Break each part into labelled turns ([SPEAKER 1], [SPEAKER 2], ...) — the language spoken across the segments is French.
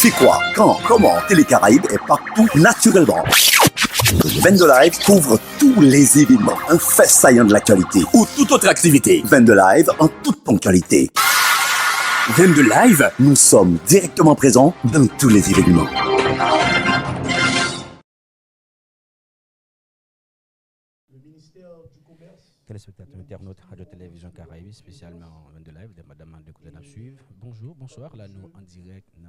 [SPEAKER 1] Qui fait quoi, quand, comment, Télé Caraïbes est partout naturellement. 22 Live couvre tous les événements, un fait saillant de l'actualité ou toute autre activité. 22 Live en toute ponctualité. 22 Live, nous sommes directement présents dans tous les événements.
[SPEAKER 2] Téléspectateurs, internautes, Radio-Télévision Caraïbes, spécialement 22 Live, de Madame de suivre. Bonjour, bonsoir. Là, nous en direct dans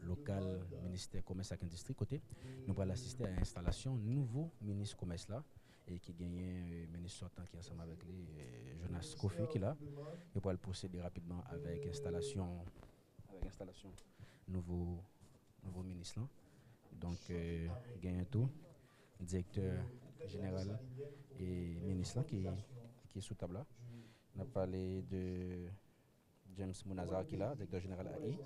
[SPEAKER 2] le local ministère Commerce et Industrie côté. Nous allons assister à l'installation nouveau ministre Commerce là et qui gagne ministre sortant qui est ensemble avec lui, Jonas Kofi qui est là. Nous allons procéder rapidement avec installation nouveau ministre là. Donc, gagne tout directeur général et ministre là, qui est sous table là. On a parlé de James Mounazar qui est là, directeur général AI.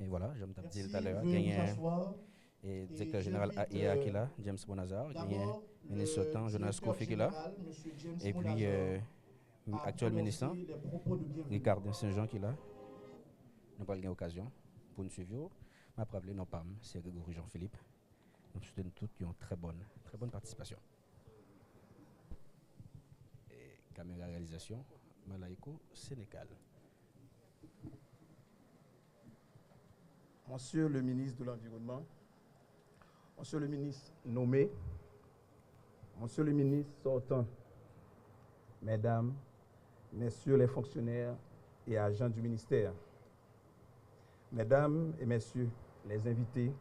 [SPEAKER 2] Et voilà, je me dit tout à l'heure, et directeur général AIA qui est là, James Bonazar, ministre sortant, Jonas Kofi qui est là, et puis actuel ministre, Ricardin Saint-Jean qui est là. Nous avons eu l'occasion pour nous suivre. Je vais rappeler nos PAM, c'est Grégory Jean-Philippe. Nous souhaitons tous une très bonne participation. Et caméra réalisation, Malaiko Sénégal.
[SPEAKER 3] Monsieur le ministre de l'Environnement, Monsieur le ministre nommé, Monsieur le ministre sortant, Mesdames, Messieurs les fonctionnaires et agents du ministère, Mesdames et Messieurs les invités,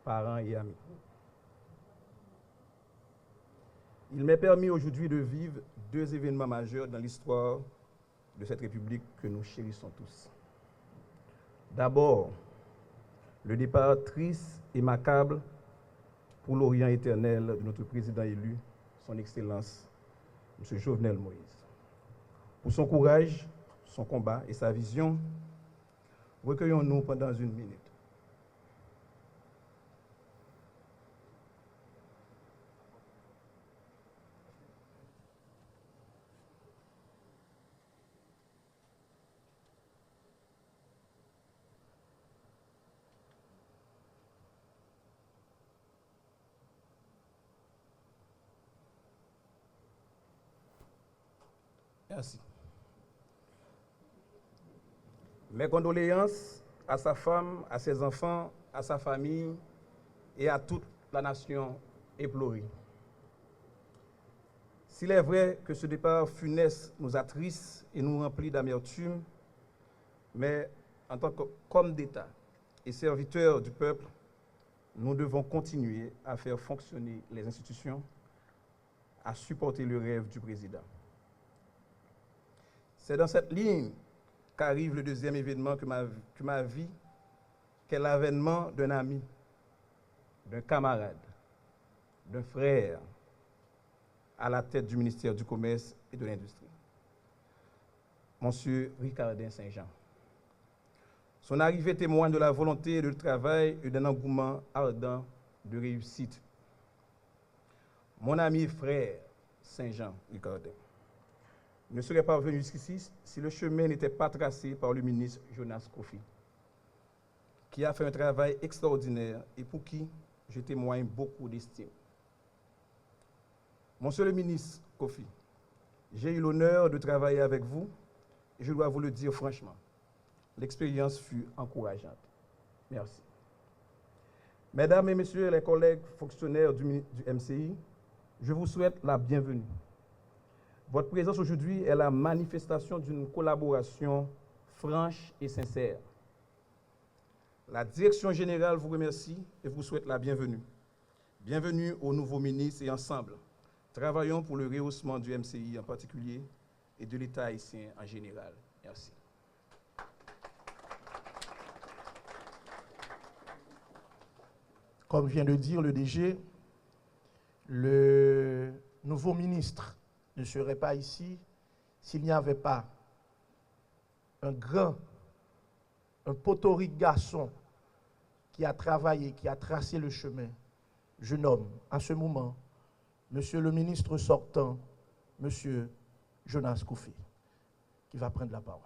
[SPEAKER 3] parents et amis. Il m'est permis aujourd'hui de vivre deux événements majeurs dans l'histoire de cette République que nous chérissons tous. D'abord, le départ triste et macabre pour l'Orient éternel de notre président élu, son Excellence, M. Jovenel Moïse. Pour son courage, son combat et sa vision, recueillons-nous pendant une minute. Merci. Mes condoléances à sa femme, à ses enfants, à sa famille et à toute la nation éplorée. S'il est vrai que ce départ funeste nous attriste et nous remplit d'amertume, mais en tant qu'homme d'État et serviteur du peuple, nous devons continuer à faire fonctionner les institutions, à supporter le rêve du président. C'est dans cette ligne qu'arrive le deuxième événement que ma vie, qu'est l'avènement d'un ami, d'un camarade, d'un frère à la tête du ministère du Commerce et de l'Industrie, Monsieur Ricardin Saint-Jean. Son arrivée témoigne de la volonté de travail et d'un engouement ardent de réussite. Mon ami et frère Saint-Jean Ricardin ne serait pas venu jusqu'ici si le chemin n'était pas tracé par le ministre Jonas Kofi, qui a fait un travail extraordinaire et pour qui je témoigne beaucoup d'estime. Monsieur le ministre Kofi, j'ai eu l'honneur de travailler avec vous et je dois vous le dire franchement, l'expérience fut encourageante. Merci. Mesdames et Messieurs les collègues fonctionnaires du MCI, je vous souhaite la bienvenue. Votre présence aujourd'hui est la manifestation d'une collaboration franche et sincère. La direction générale vous remercie et vous souhaite la bienvenue. Bienvenue aux nouveaux ministres et ensemble, travaillons pour le rehaussement du MCI en particulier et de l'État haïtien en général. Merci.
[SPEAKER 4] Comme vient de dire le DG, le nouveau ministre ne serait pas ici s'il n'y avait pas un potorique garçon qui a travaillé, qui a tracé le chemin. Je nomme à ce moment Monsieur le ministre sortant, Monsieur Jonas Koufi, qui va prendre la parole.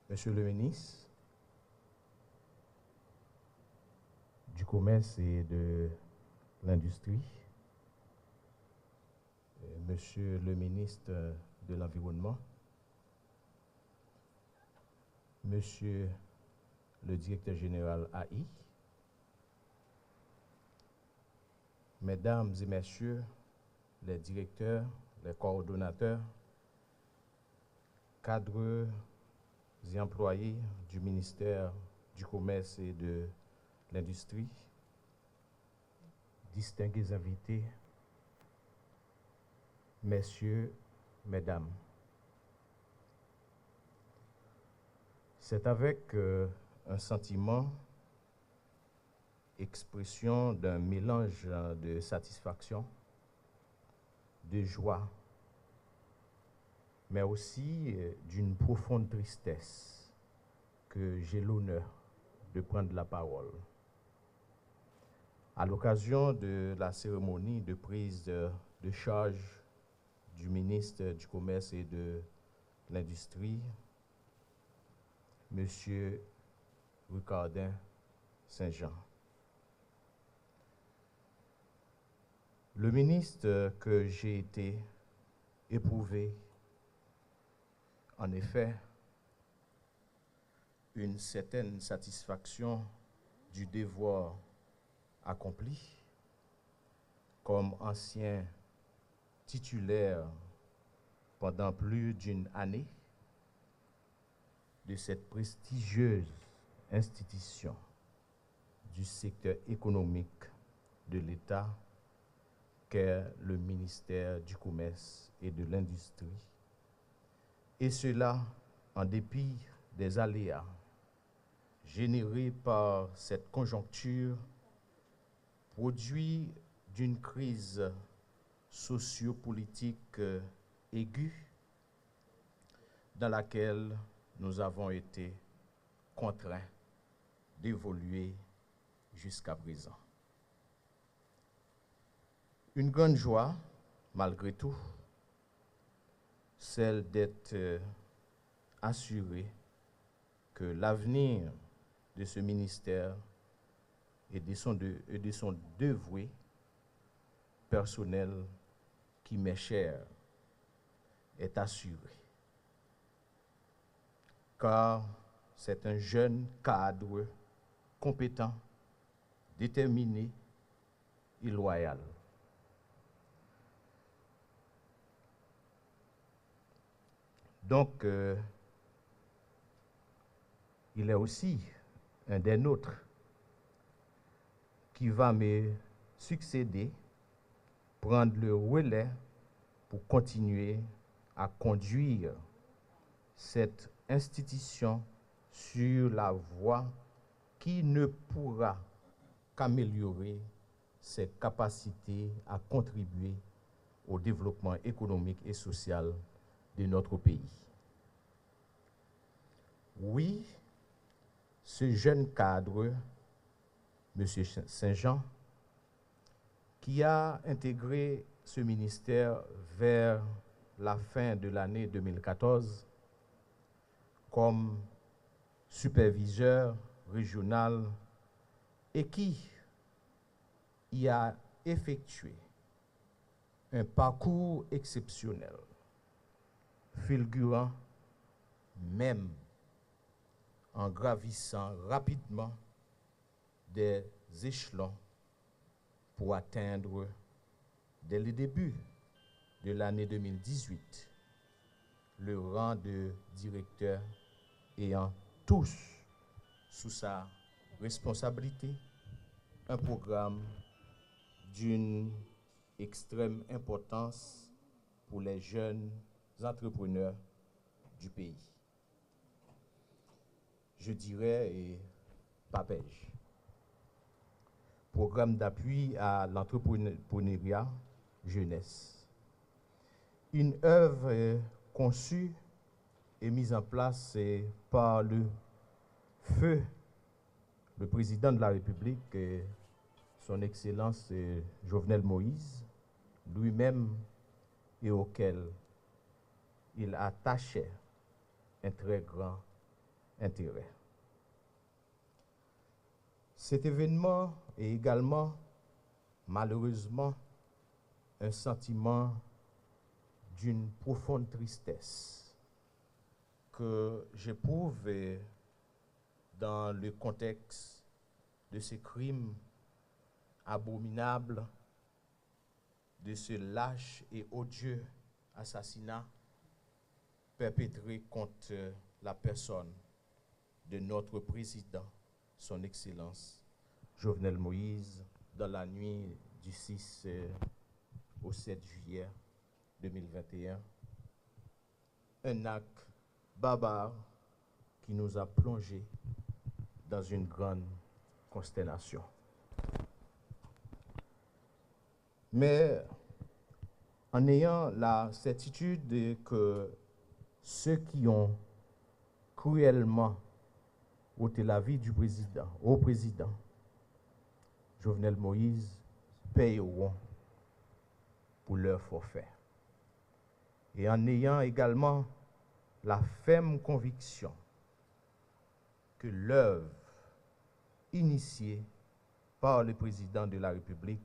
[SPEAKER 5] Monsieur le ministre du Commerce et de l'Industrie, Monsieur le ministre de l'Environnement, Monsieur le directeur général AI, Mesdames et Messieurs les directeurs, les coordonnateurs, cadres et employés du ministère du Commerce et de l'Industrie, distingués invités, messieurs, mesdames. C'est avec un sentiment, expression d'un mélange de satisfaction, de joie, mais aussi d'une profonde tristesse que j'ai l'honneur de prendre la parole. À l'occasion de la cérémonie de prise de charge du ministre du Commerce et de l'Industrie, M. Ricardin Saint-Jean. Le ministre que j'ai été éprouvé, en effet, une certaine satisfaction du devoir accompli comme ancien titulaire pendant plus d'une année de cette prestigieuse institution du secteur économique de l'État qu'est le ministère du Commerce et de l'Industrie, et cela en dépit des aléas générés par cette conjoncture produit d'une crise sociopolitique aiguë dans laquelle nous avons été contraints d'évoluer jusqu'à présent. Une grande joie, malgré tout, celle d'être assuré que l'avenir de ce ministère et de son dévoué personnel qui m'est cher est assuré. Car c'est un jeune cadre compétent, déterminé et loyal. Donc, il est aussi un des nôtres qui va me succéder, prendre le relais pour continuer à conduire cette institution sur la voie qui ne pourra qu'améliorer ses capacités à contribuer au développement économique et social de notre pays. Oui, ce jeune cadre, M. Saint-Jean, qui a intégré ce ministère vers la fin de l'année 2014 comme superviseur régional et qui y a effectué un parcours exceptionnel, fulgurant même en gravissant rapidement des échelons pour atteindre, dès le début de l'année 2018, le rang de directeur ayant tous sous sa responsabilité un programme d'une extrême importance pour les jeunes entrepreneurs du pays. Je dirais, et PAPEJ, programme d'appui à l'entrepreneuriat jeunesse. Une œuvre conçue et mise en place par le président de la République, son Excellence Jovenel Moïse, lui-même, et auquel il attachait un très grand intérêt. Cet événement est également, malheureusement, un sentiment d'une profonde tristesse que j'éprouve dans le contexte de ces crimes abominables, de ce lâche et odieux assassinat perpétré contre la personne de notre président, son Excellence Jovenel Moïse, dans la nuit du 6 au 7 juillet 2021. Un acte barbare qui nous a plongés dans une grande consternation. Mais en ayant la certitude que ceux qui ont cruellement ôté la vie au président Jovenel Moïse paieront pour leur forfait. Et en ayant également la ferme conviction que l'œuvre initiée par le président de la République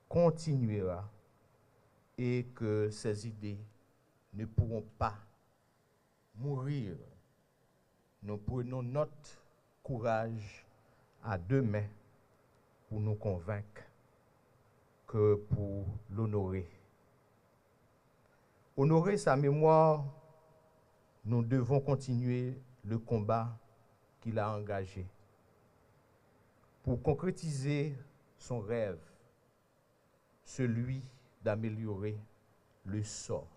[SPEAKER 5] continuera et que ces idées ne pourront pas mourir. Nous prenons notre courage à deux mains pour nous convaincre que pour l'honorer. Honorer sa mémoire, nous devons continuer le combat qu'il a engagé pour concrétiser son rêve, celui d'améliorer le sort,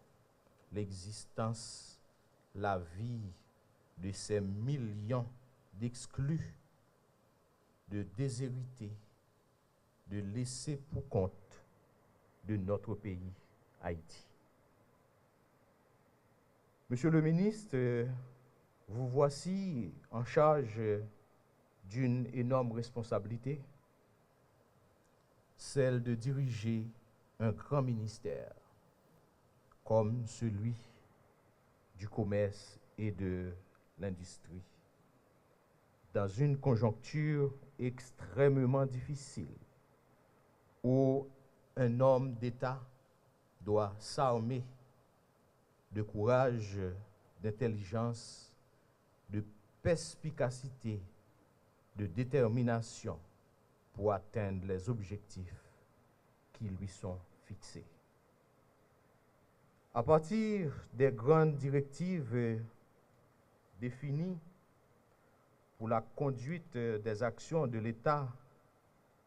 [SPEAKER 5] l'existence, la vie de ces millions d'exclus, de déshérités, de laissés pour compte de notre pays, Haïti. Monsieur le ministre, vous voici en charge d'une énorme responsabilité, celle de diriger un grand ministère comme celui du commerce et de l'industrie, dans une conjoncture extrêmement difficile où un homme d'État doit s'armer de courage, d'intelligence, de perspicacité, de détermination pour atteindre les objectifs qui lui sont fixés. À partir des grandes directives définies pour la conduite des actions de l'État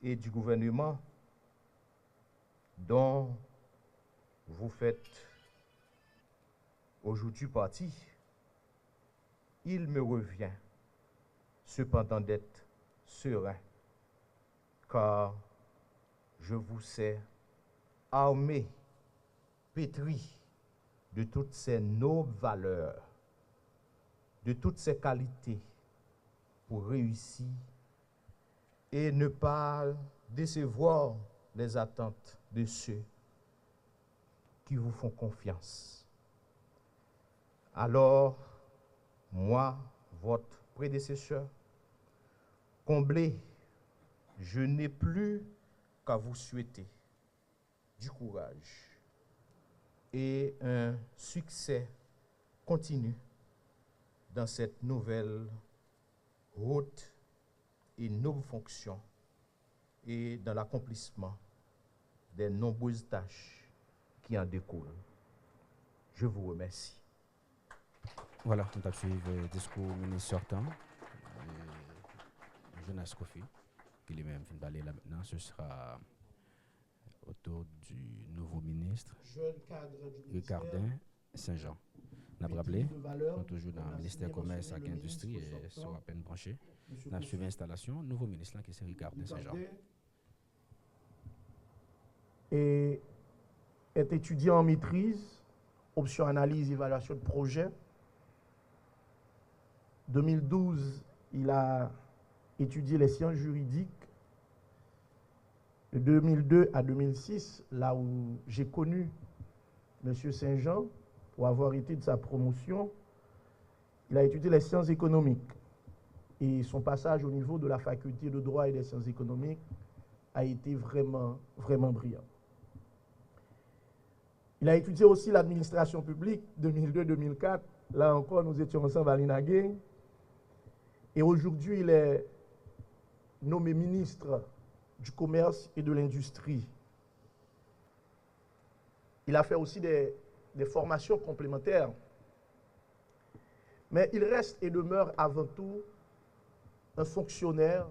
[SPEAKER 5] et du gouvernement dont vous faites aujourd'hui partie, il me revient cependant d'être serein, car je vous sais armé pétri de toutes ces nobles valeurs, de toutes ces qualités pour réussir et ne pas décevoir les attentes de ceux qui vous font confiance. Alors, moi, votre prédécesseur, comblé, je n'ai plus qu'à vous souhaiter du courage et un succès continu dans cette nouvelle haute et noble fonction et dans l'accomplissement des nombreuses tâches qui en découlent. Je vous remercie.
[SPEAKER 2] Voilà, on va suivre le discours du ministre sortant, Jonas Kofi, qui lui-même vient d'aller là maintenant. Ce sera au tour du nouveau ministre, Ricardin Saint-Jean. On a rappelé, on est toujours dans le ministère du Commerce et de l'Industrie et sur à peine branché. On a suivi l'installation, nouveau ministre là, qui c'est Ricardin Saint-Jean.
[SPEAKER 4] Et est étudiant en maîtrise, option analyse, évaluation de projet. 2012, il a étudié les sciences juridiques. De 2002 à 2006, là où j'ai connu M. Saint-Jean, pour avoir été de sa promotion, il a étudié les sciences économiques. Et son passage au niveau de la faculté de droit et des sciences économiques a été vraiment, vraiment brillant. Il a étudié aussi l'administration publique 2002-2004. Là encore, nous étions ensemble à l'INAGUE. Et aujourd'hui, il est nommé ministre du Commerce et de l'Industrie. Il a fait aussi des formations complémentaires. Mais il reste et demeure avant tout un fonctionnaire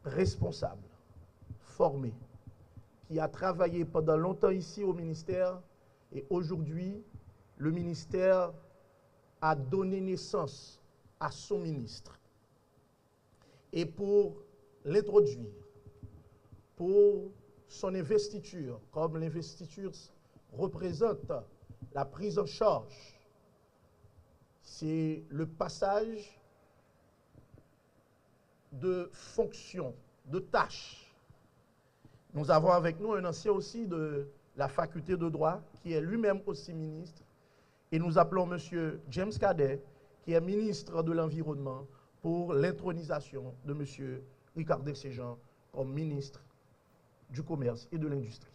[SPEAKER 4] responsable, formé, qui a travaillé pendant longtemps ici au ministère et aujourd'hui, le ministère a donné naissance à son ministre. Et pour l'introduire, pour son investiture, comme l'investiture représente la prise en charge, c'est le passage de fonctions, de tâches. Nous avons avec nous un ancien aussi de la faculté de droit, qui est lui-même aussi ministre, et nous appelons M. James Cadet, qui est ministre de l'Environnement, pour l'intronisation de M. Ricardin Saint-Jean comme ministre du Commerce et de l'Industrie.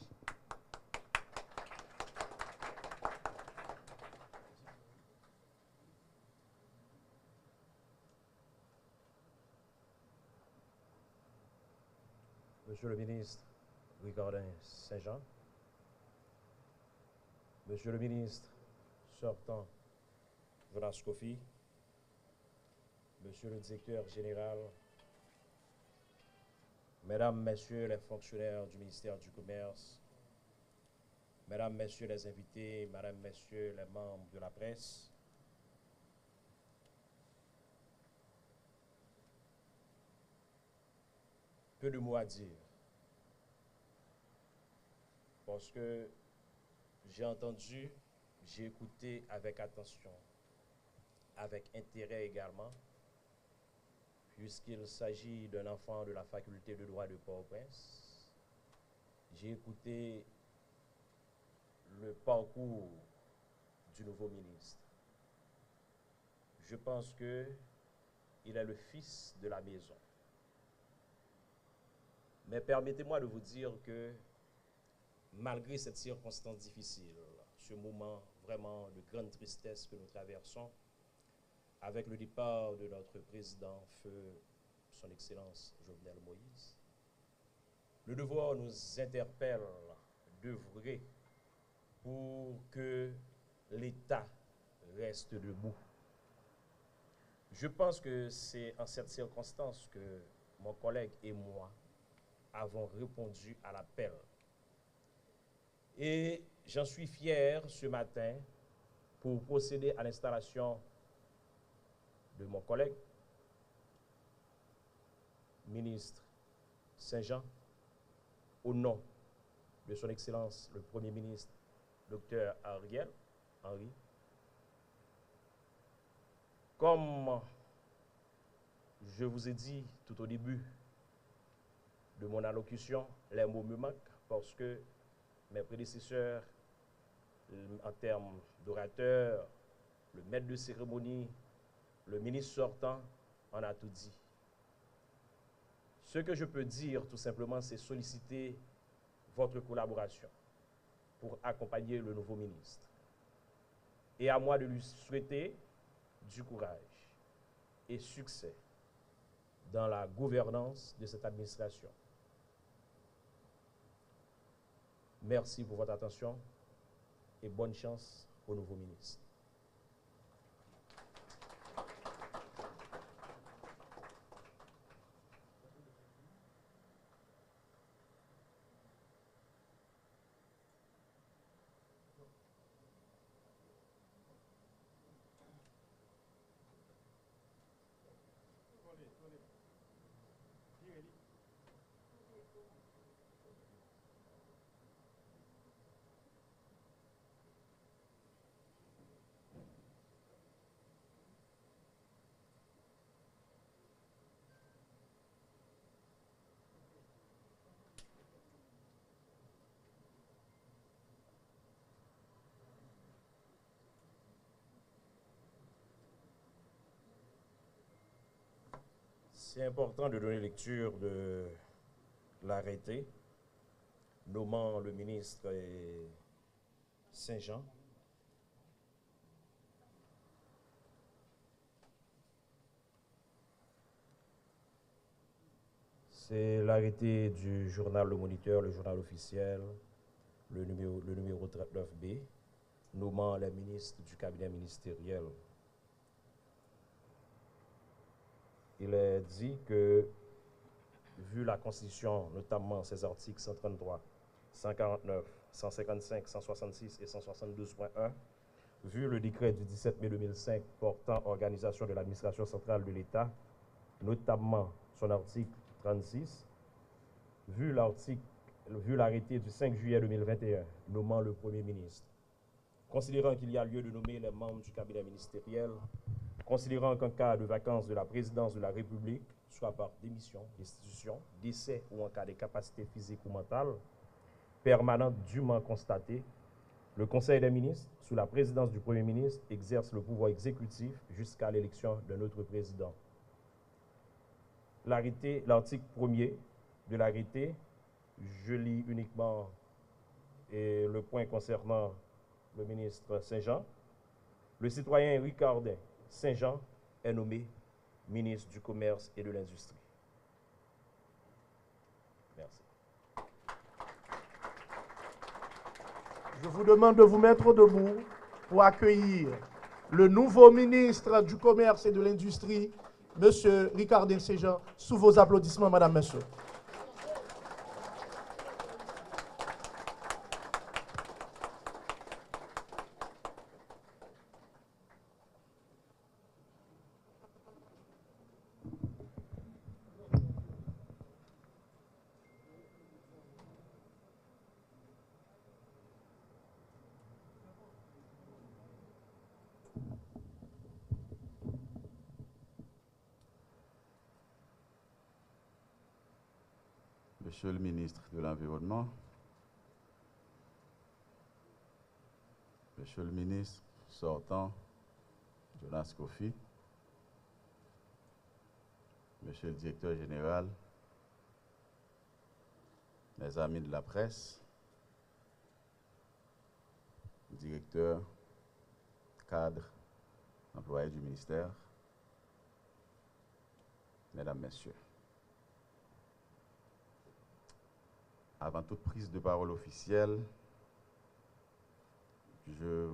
[SPEAKER 6] Monsieur le ministre Ricardin Saint-Jean, Monsieur le ministre sortant Jonas Kofi, Monsieur le directeur général, Mesdames, Messieurs les fonctionnaires du ministère du Commerce, Mesdames, Messieurs les invités, Mesdames, Messieurs les membres de la presse, peu de mots à dire, parce que j'ai entendu, j'ai écouté avec attention, avec intérêt également, puisqu'il s'agit d'un enfant de la faculté de droit de Port-au-Prince. J'ai écouté le parcours du nouveau ministre. Je pense qu'il est le fils de la maison. Mais permettez-moi de vous dire que malgré cette circonstance difficile, ce moment vraiment de grande tristesse que nous traversons, avec le départ de notre président, feu son Excellence Jovenel Moïse, le devoir nous interpelle d'œuvrer pour que l'État reste debout. Je pense que c'est en cette circonstance que mon collègue et moi avons répondu à l'appel. Et j'en suis fier ce matin pour procéder à l'installation de mon collègue, ministre Saint-Jean, au nom de son Excellence le Premier ministre, Dr. Ariel Henry. Comme je vous ai dit tout au début de mon allocution, les mots me manquent parce que mes prédécesseurs, en termes d'orateurs, le maître de cérémonie, le ministre sortant, en a tout dit. Ce que je peux dire, tout simplement, c'est solliciter votre collaboration pour accompagner le nouveau ministre. Et à moi de lui souhaiter du courage et succès dans la gouvernance de cette administration. Merci pour votre attention et bonne chance au nouveau ministre. C'est important de donner lecture de l'arrêté nommant le ministre Saint-Jean. C'est l'arrêté du journal Le Moniteur, le journal officiel, le numéro 39B, nommant les ministres du cabinet ministériel. Il est dit que, vu la Constitution, notamment ses articles 133, 149, 155, 166 et 172.1, vu le décret du 17 mai 2005 portant organisation de l'administration centrale de l'État, notamment son article 36, vu l'arrêté du 5 juillet 2021 nommant le Premier ministre, considérant qu'il y a lieu de nommer les membres du cabinet ministériel, considérant qu'en cas de vacance de la présidence de la République, soit par démission, destitution, décès ou en cas d'incapacité physique ou mentale, permanente dûment constatée, le Conseil des ministres, sous la présidence du Premier ministre, exerce le pouvoir exécutif jusqu'à l'élection d'un autre président. L'article 1er de l'arrêté, je lis uniquement le point concernant le ministre Saint-Jean. Le citoyen Ricardin Saint-Jean est nommé ministre du Commerce et de l'Industrie. Merci.
[SPEAKER 4] Je vous demande de vous mettre debout pour accueillir le nouveau ministre du Commerce et de l'Industrie, M. Ricardin Saint-Jean, sous vos applaudissements, Madame, Messieurs.
[SPEAKER 7] Monsieur le ministre de l'Environnement, Monsieur le ministre sortant, Jonas Kofi, Monsieur le directeur général, mes amis de la presse, directeurs, cadres, employés du ministère, Mesdames, Messieurs. Avant toute prise de parole officielle, je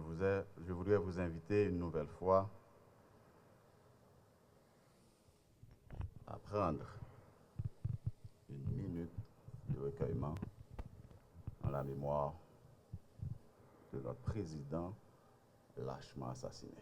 [SPEAKER 7] voudrais vous inviter une nouvelle fois à prendre une minute de recueillement en la mémoire de notre président lâchement assassiné.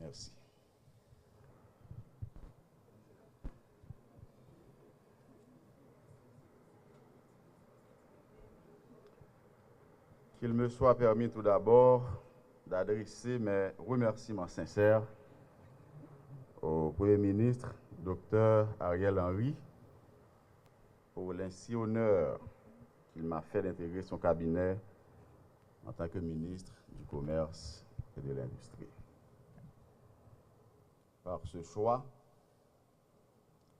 [SPEAKER 3] Merci.
[SPEAKER 7] Qu'il me soit permis tout d'abord d'adresser mes remerciements sincères au Premier ministre, Dr Ariel Henry, pour l'insi honneur qu'il m'a fait d'intégrer son cabinet en tant que ministre du Commerce et de l'Industrie. Par ce choix,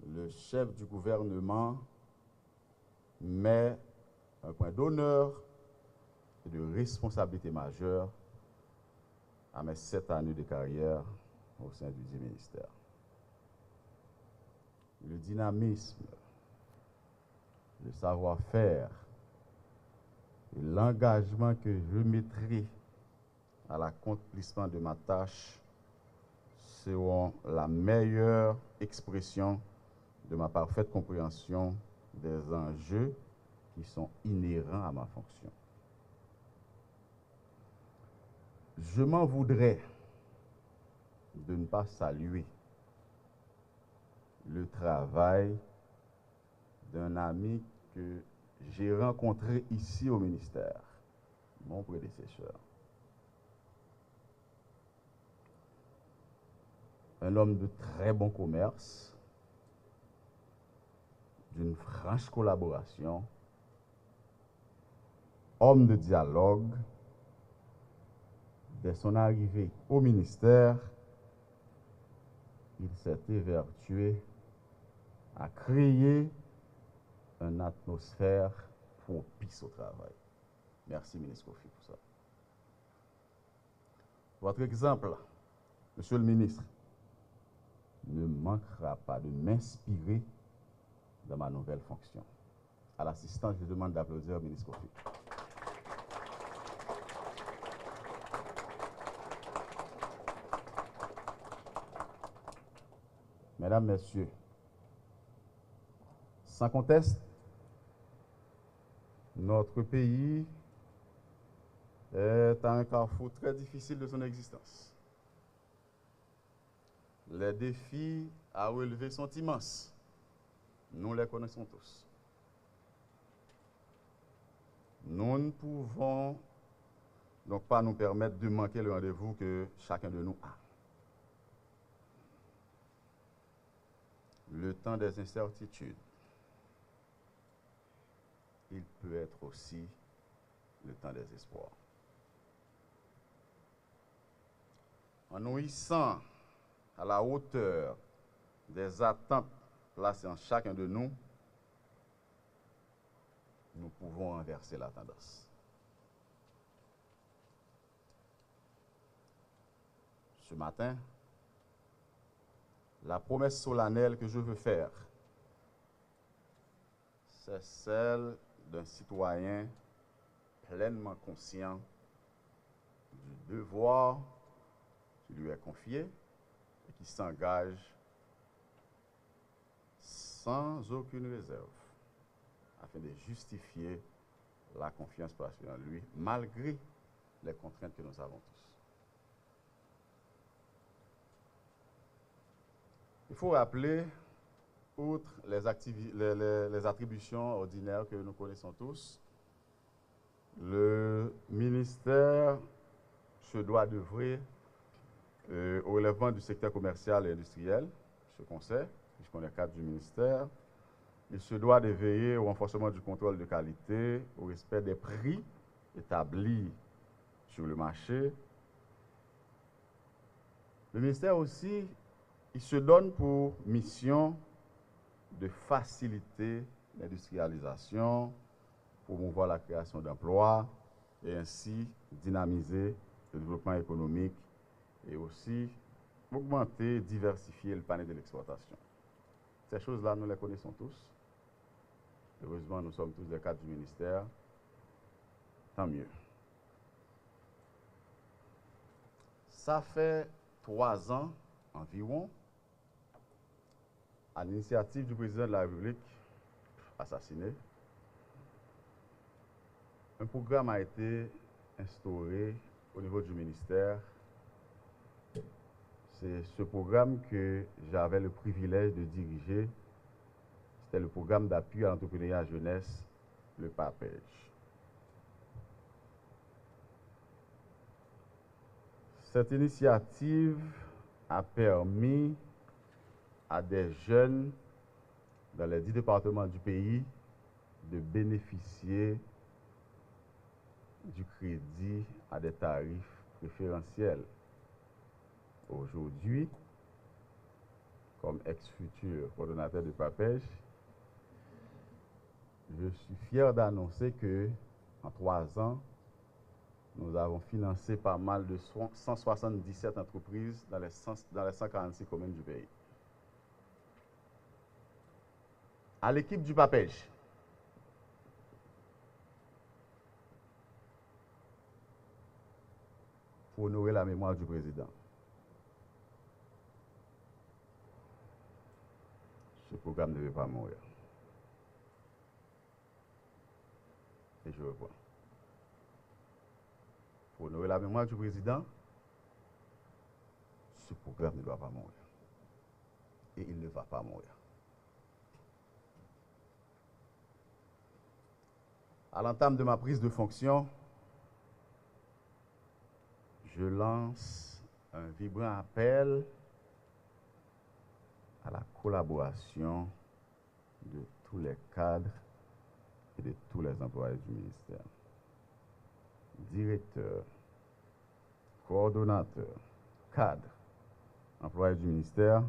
[SPEAKER 7] le chef du gouvernement met un point d'honneur et de responsabilité majeure à mes 7 années de carrière au sein du ministère. Le dynamisme, le savoir-faire et l'engagement que je mettrai à l'accomplissement de ma tâche seront la meilleure expression de ma parfaite compréhension des enjeux qui sont inhérents à ma fonction. Je m'en voudrais de ne pas saluer le travail d'un ami que j'ai rencontré ici au ministère, mon prédécesseur. Un homme de très bon commerce, d'une franche collaboration, homme de dialogue. Dès son arrivée au ministère, il s'est évertué à créer une atmosphère propice au travail. Merci, ministre Kofi, pour ça. Votre exemple, monsieur le ministre, ne manquera pas de m'inspirer dans ma nouvelle fonction. À l'assistance, je demande d'applaudir le ministre Kofi. Mesdames, Messieurs, sans conteste, notre pays est à un carrefour très difficile de son existence. Les défis à relever sont immenses. Nous les connaissons tous. Nous ne pouvons donc pas nous permettre de manquer le rendez-vous que chacun de nous a. Le temps des incertitudes, il peut être aussi le temps des espoirs. En nous hissant à la hauteur des attentes placées en chacun de nous, nous pouvons inverser la tendance. Ce matin, la promesse solennelle que je veux faire, c'est celle d'un citoyen pleinement conscient du devoir qui lui est confié et qui s'engage sans aucune réserve afin de justifier la confiance placée en lui, malgré les contraintes que nous avons tous. Il faut rappeler, outre les attributions ordinaires que nous connaissons tous, le ministère se doit d'œuvrer au relèvement du secteur commercial et industriel, ce qu'on sait, puisqu'on est cadre du ministère. Il se doit de veiller au renforcement du contrôle de qualité, au respect des prix établis sur le marché. Le ministère aussi, il se donne pour mission de faciliter l'industrialisation, promouvoir la création d'emplois et ainsi dynamiser le développement économique et aussi augmenter, diversifier le panel de l'exportation. Ces choses-là, nous les connaissons tous. Heureusement, nous sommes tous des cadres du ministère. Tant mieux. Ça fait 3 ans environ, à l'initiative du président de la République assassiné, un programme a été instauré au niveau du ministère. c'est ce programme que j'avais le privilège de diriger. C'était le programme d'appui à l'entrepreneuriat jeunesse, le PAPEJ. Cette initiative a permis à des jeunes dans les 10 départements du pays de bénéficier du crédit à des tarifs préférentiels. Aujourd'hui, comme ex-futur coordonnateur de PAPEJ, je suis fier d'annoncer que en 3 ans, nous avons financé pas mal de 177 entreprises dans les 146 communes du pays. À l'équipe du PAPEJ, pour honorer la mémoire du président, ce programme ne devait pas mourir. Et je reprends. Pour honorer la mémoire du président, ce programme ne doit pas mourir. Et il ne va pas mourir. À l'entame de ma prise de fonction, je lance un vibrant appel à la collaboration de tous les cadres et de tous les employés du ministère. Directeurs, coordonnateurs, cadres, employés du ministère,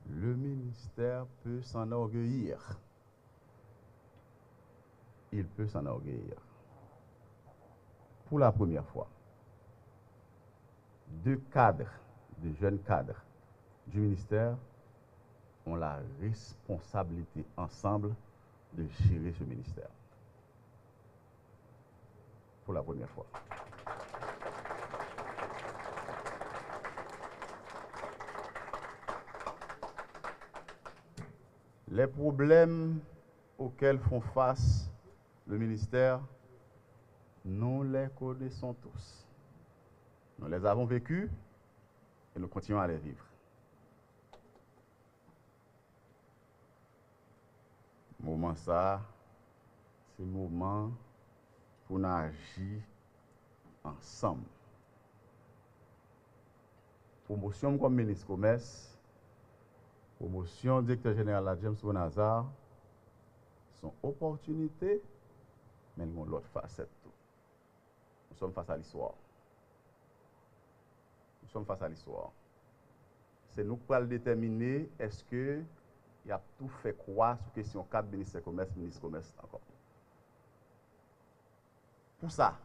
[SPEAKER 7] le ministère peut s'enorgueillir. Il peut s'enorgueillir. Pour la première fois, 2 cadres, de jeunes cadres du ministère ont la responsabilité ensemble de gérer ce ministère. Pour la première fois. Les problèmes auxquels font face le ministère, nous les connaissons tous. Nous les avons vécus et nous continuons à les vivre. Moment ça, c'est le moment pour nous agir ensemble. Promotion comme ministre commerce, promotion directeur général à James Bonazar, sont opportunités, mais nous avons l'autre facette. Nous sommes face à l'histoire. Nous sommes face à l'histoire. C'est nous qui allons déterminer est-ce que il y a tout fait quoi sur question 4 ministre commerce encore. Pour ça,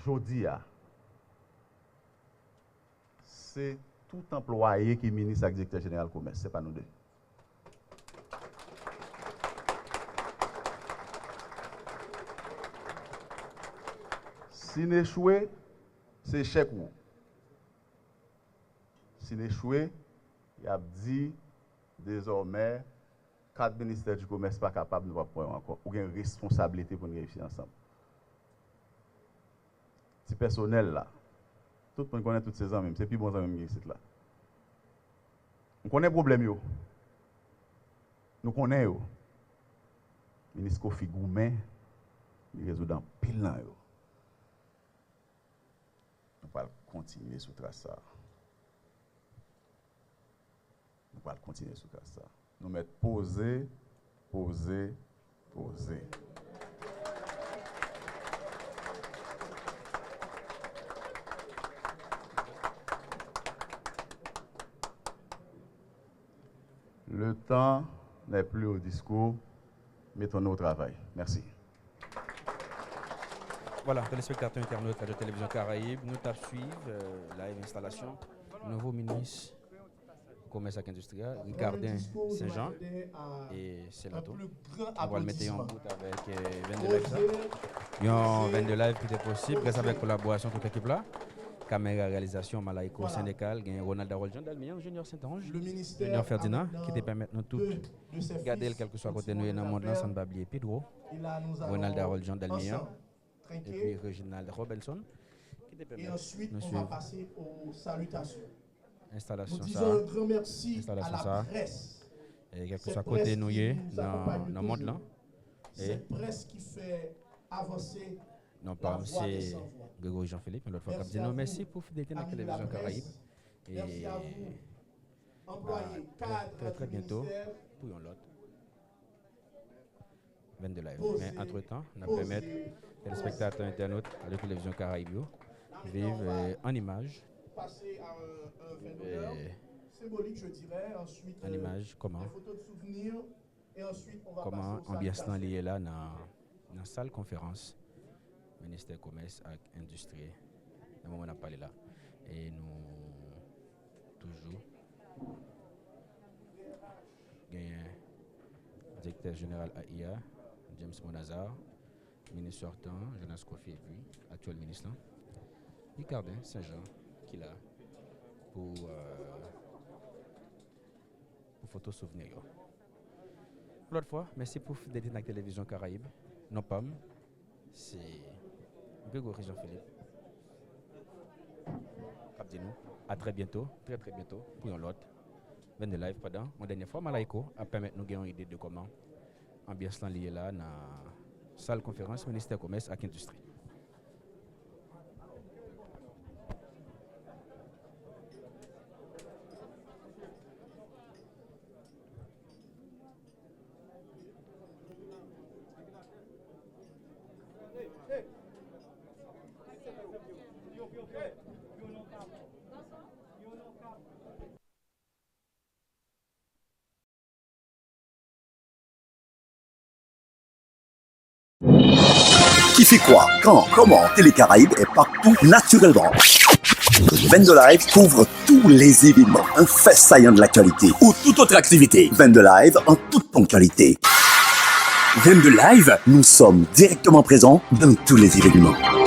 [SPEAKER 7] jodi a, c'est tout employé qui est ministre et directeur général commerce, ce n'est pas nous deux. Si nous échouons, c'est échec. Si nous échouons, il a dit désormais, 4 ministères du commerce ne sont pas capables de nous prendre encore. Ou une responsabilité pour nous réussir ensemble. Si personnel là, tout le monde connaît toutes ces hommes, c'est plus bon hommes qui sont là. On connaît le problème. Nous connaissons. Le ministre Kofi Goumen, il résout dans pile là. Nous allons continuer sur ça. Nous allons continuer sur ça. Nous mettre poser. Le temps n'est plus au discours, mettons-nous au travail. Merci.
[SPEAKER 2] Voilà, téléspectateurs internautes de Télévision Caraïbe, nous suivons la installation du nouveau ministre Commerce et Industrie, Ricardin Saint-Jean, et c'est là tout. On va le mettre en route avec Vende Live. Il y a un Vende Live qui est possible, grâce à la collaboration de toute l'équipe là. Caméra réalisation Malaiko Sénégal, Ronald Darol Jean Dalmian, Junior Saint-Ange, Junior Ferdinand, qui te permettent nous tous de garder quel que soit côté nous dans le monde, sans oublier Pedro, Ronald Darol Jean Dalmian, et puis Reginald Robinson, qui
[SPEAKER 4] Et ensuite,
[SPEAKER 2] nous
[SPEAKER 4] on va
[SPEAKER 2] suivre.
[SPEAKER 4] passer aux salutations. Nous
[SPEAKER 2] Installation
[SPEAKER 4] disons
[SPEAKER 2] ça.
[SPEAKER 4] un grand merci à
[SPEAKER 2] Installation
[SPEAKER 4] la
[SPEAKER 2] ça.
[SPEAKER 4] presse.
[SPEAKER 2] Et quel que
[SPEAKER 4] Cette
[SPEAKER 2] soit côté
[SPEAKER 4] presse
[SPEAKER 2] nous
[SPEAKER 4] qui
[SPEAKER 2] y est,
[SPEAKER 4] nous accompagne
[SPEAKER 2] dans le monde là.
[SPEAKER 4] toujours.
[SPEAKER 2] Et
[SPEAKER 4] Cette presse qui fait avancer
[SPEAKER 2] non
[SPEAKER 4] la
[SPEAKER 2] pas
[SPEAKER 4] voix des
[SPEAKER 2] c'est
[SPEAKER 4] sans-voix.
[SPEAKER 2] Grégory Jean-Philippe, une autre fois
[SPEAKER 4] Merci
[SPEAKER 2] dit
[SPEAKER 4] à
[SPEAKER 2] non
[SPEAKER 4] vous,
[SPEAKER 2] merci pour fidélité dans la
[SPEAKER 4] amis de la
[SPEAKER 2] télévision
[SPEAKER 4] presse.
[SPEAKER 2] Caraïbe.
[SPEAKER 4] Merci
[SPEAKER 2] Et
[SPEAKER 4] à vous, employés, cadres
[SPEAKER 2] très
[SPEAKER 4] du
[SPEAKER 2] bientôt
[SPEAKER 4] ministère.
[SPEAKER 2] pour l'autre. 22 live.
[SPEAKER 4] Posez,
[SPEAKER 2] Mais entre-temps, on a
[SPEAKER 4] posez,
[SPEAKER 2] permettre les spectateurs internautes à la télévision Caraïbe vivre en images.
[SPEAKER 4] Passer à un vin d'honneur symbolique, je dirais. Ensuite,
[SPEAKER 2] En images, comment
[SPEAKER 4] des photos de souvenirs. Et ensuite, on va
[SPEAKER 2] comment
[SPEAKER 4] passer aux
[SPEAKER 2] ambiance
[SPEAKER 4] salutations.
[SPEAKER 2] liée là dans la salle conférence ministère commerce et industrie. Le moment on a parlé là et nous toujours gagnons directeur général AIA James Monazar, ministre sortant Jonas Kofi et puis actuel ministre Ricardin Saint-Jean qui est là pour photo souvenir. L'autre fois, merci pour fidélité dans la télévision Caraïbe. Non pas, c'est Grégory Jean-Philippe. Cap-dis-nous. À très bientôt, très bientôt pour l'autre. 22 live pendant mon dernière fois Malaiko a permettre nous gagner une idée de comment ambiance liée là dans la salle conférence ministère commerce et industrie.
[SPEAKER 1] Qui fait quoi, quand, comment, Télé Caraïbes est partout naturellement. 22 Live couvre tous les événements, un fait saillant de l'actualité ou toute autre activité. 22 Live en toute ponctualité. 22 Live, nous sommes directement présents dans tous les événements.